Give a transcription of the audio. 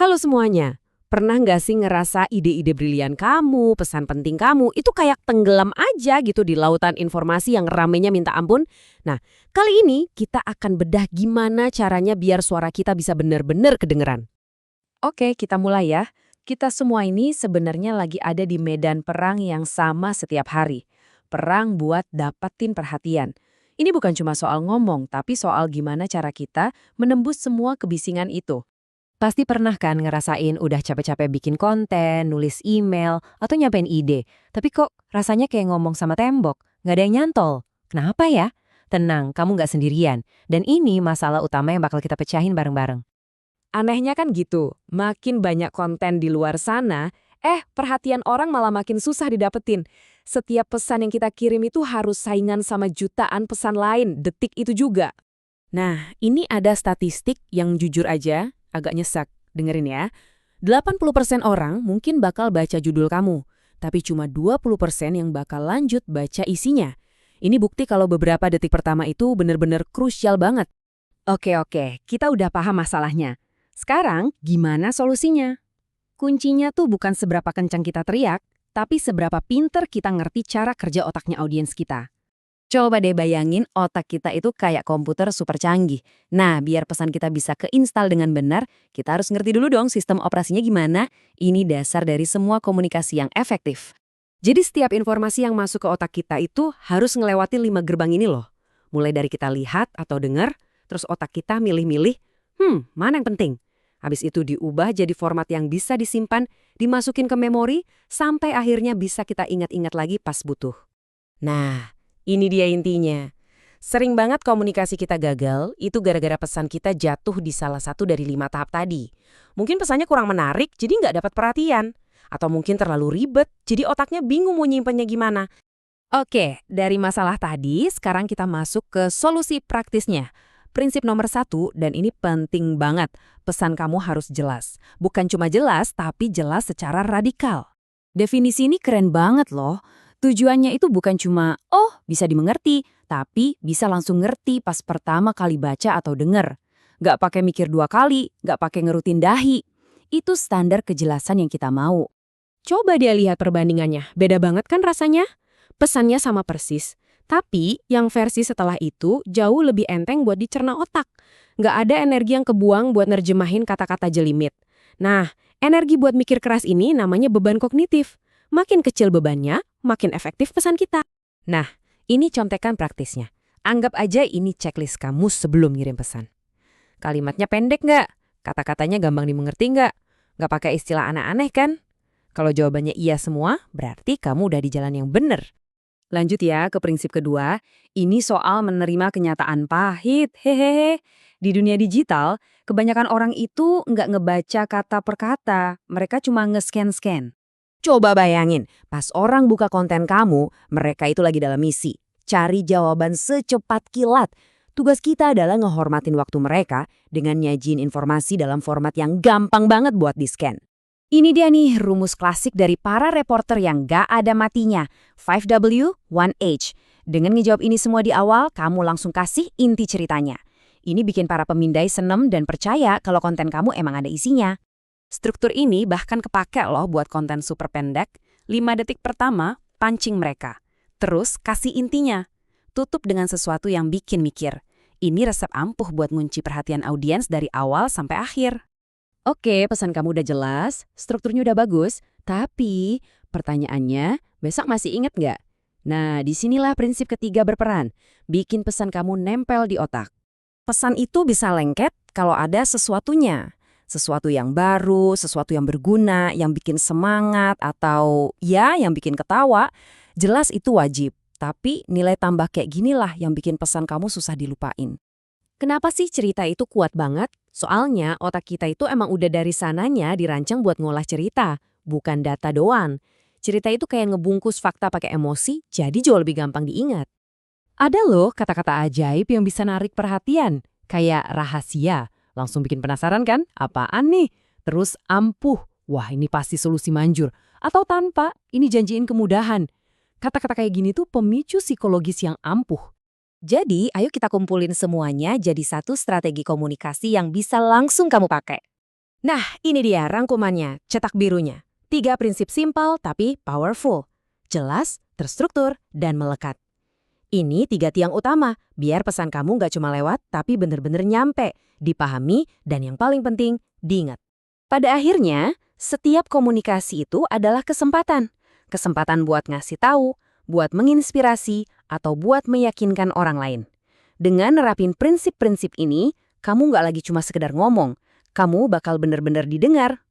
Halo semuanya, pernah nggak sih ngerasa ide-ide brilian kamu, pesan penting kamu, itu kayak tenggelam aja gitu di lautan informasi yang ramenya minta ampun? Nah, kali ini kita akan bedah gimana caranya biar suara kita bisa benar-benar kedengeran. Oke, kita mulai ya. Kita semua ini sebenarnya lagi ada di medan perang yang sama setiap hari. Perang buat dapetin perhatian. Ini bukan cuma soal ngomong, tapi soal gimana cara kita menembus semua kebisingan itu. Pasti pernah kan ngerasain udah capek-capek bikin konten, nulis email, atau nyampein ide. Tapi kok rasanya kayak ngomong sama tembok, nggak ada yang nyantol. Kenapa ya? Tenang, kamu nggak sendirian. Dan ini masalah utama yang bakal kita pecahin bareng-bareng. Anehnya kan gitu, makin banyak konten di luar sana, perhatian orang malah makin susah didapetin. Setiap pesan yang kita kirim itu harus saingan sama jutaan pesan lain, detik itu juga. Nah, ini ada statistik yang jujur aja agak nyesek. Dengerin ya. 80% orang mungkin bakal baca judul kamu, tapi cuma 20% yang bakal lanjut baca isinya. Ini bukti kalau beberapa detik pertama itu benar-benar krusial banget. Oke, kita udah paham masalahnya. Sekarang, gimana solusinya? Kuncinya tuh bukan seberapa kencang kita teriak, tapi seberapa pinter kita ngerti cara kerja otaknya audiens kita. Coba deh bayangin otak kita itu kayak komputer super canggih. Nah, biar pesan kita bisa keinstal dengan benar, kita harus ngerti dulu dong sistem operasinya gimana. Ini dasar dari semua komunikasi yang efektif. Jadi setiap informasi yang masuk ke otak kita itu harus ngelewati 5 gerbang ini loh. Mulai dari kita lihat atau dengar, terus otak kita milih-milih, mana yang penting? Habis itu diubah jadi format yang bisa disimpan, dimasukin ke memori, sampai akhirnya bisa kita ingat-ingat lagi pas butuh. Nah, ini dia intinya. Sering banget komunikasi kita gagal, itu gara-gara pesan kita jatuh di salah satu dari 5 tahap tadi. Mungkin pesannya kurang menarik, jadi nggak dapat perhatian. Atau mungkin terlalu ribet, jadi otaknya bingung mau nyimpennya gimana. Oke, dari masalah tadi, sekarang kita masuk ke solusi praktisnya. Prinsip nomor 1, dan ini penting banget, pesan kamu harus jelas. Bukan cuma jelas, tapi jelas secara radikal. Definisi ini keren banget loh. Tujuannya itu bukan cuma, oh bisa dimengerti, tapi bisa langsung ngerti pas pertama kali baca atau denger. Nggak pakai mikir 2 kali, nggak pakai ngerutin dahi. Itu standar kejelasan yang kita mau. Coba dia lihat perbandingannya, beda banget kan rasanya? Pesannya sama persis. Tapi yang versi setelah itu jauh lebih enteng buat dicerna otak. Nggak ada energi yang kebuang buat nerjemahin kata-kata jelimit. Nah, energi buat mikir keras ini namanya beban kognitif. Makin kecil bebannya, makin efektif pesan kita. Nah, ini contekan praktisnya. Anggap aja ini checklist kamu sebelum ngirim pesan. Kalimatnya pendek nggak? Kata-katanya gampang dimengerti nggak? Nggak pakai istilah aneh-aneh kan? Kalau jawabannya iya semua, berarti kamu udah di jalan yang bener. Lanjut ya ke prinsip kedua, ini soal menerima kenyataan pahit. Hehehe. Di dunia digital, kebanyakan orang itu nggak ngebaca kata per kata, mereka cuma nge-scan-scan. Coba bayangin, pas orang buka konten kamu, mereka itu lagi dalam misi. Cari jawaban secepat kilat. Tugas kita adalah ngehormatin waktu mereka dengan nyajiin informasi dalam format yang gampang banget buat di-scan. Ini dia nih rumus klasik dari para reporter yang gak ada matinya. 5W, 1H. Dengan ngejawab ini semua di awal, kamu langsung kasih inti ceritanya. Ini bikin para pemindai seneng dan percaya kalau konten kamu emang ada isinya. Struktur ini bahkan kepake loh buat konten super pendek. 5 detik pertama, pancing mereka. Terus kasih intinya. Tutup dengan sesuatu yang bikin mikir. Ini resep ampuh buat ngunci perhatian audiens dari awal sampai akhir. Oke, pesan kamu udah jelas, strukturnya udah bagus, tapi pertanyaannya, besok masih inget nggak? Nah, disinilah prinsip ketiga berperan. Bikin pesan kamu nempel di otak. Pesan itu bisa lengket kalau ada sesuatunya. Sesuatu yang baru, sesuatu yang berguna, yang bikin semangat, atau ya yang bikin ketawa. Jelas itu wajib, tapi nilai tambah kayak ginilah yang bikin pesan kamu susah dilupain. Kenapa sih cerita itu kuat banget? Soalnya otak kita itu emang udah dari sananya dirancang buat ngolah cerita, bukan data doang. Cerita itu kayak ngebungkus fakta pakai emosi, jadi jauh lebih gampang diingat. Ada loh kata-kata ajaib yang bisa narik perhatian, kayak rahasia. Langsung bikin penasaran kan? Apaan nih? Terus ampuh. Wah, ini pasti solusi manjur. Atau tanpa, ini janjiin kemudahan. Kata-kata kayak gini tuh pemicu psikologis yang ampuh. Jadi, ayo kita kumpulin semuanya jadi satu strategi komunikasi yang bisa langsung kamu pakai. Nah, ini dia rangkumannya, cetak birunya. 3 prinsip simpel tapi powerful. Jelas, terstruktur, dan melekat. Ini 3 tiang utama, biar pesan kamu nggak cuma lewat, tapi bener-bener nyampe, dipahami, dan yang paling penting, diingat. Pada akhirnya, setiap komunikasi itu adalah kesempatan. Kesempatan buat ngasih tahu, buat menginspirasi, atau buat meyakinkan orang lain. Dengan nerapin prinsip-prinsip ini, kamu nggak lagi cuma sekedar ngomong. Kamu bakal bener-bener didengar,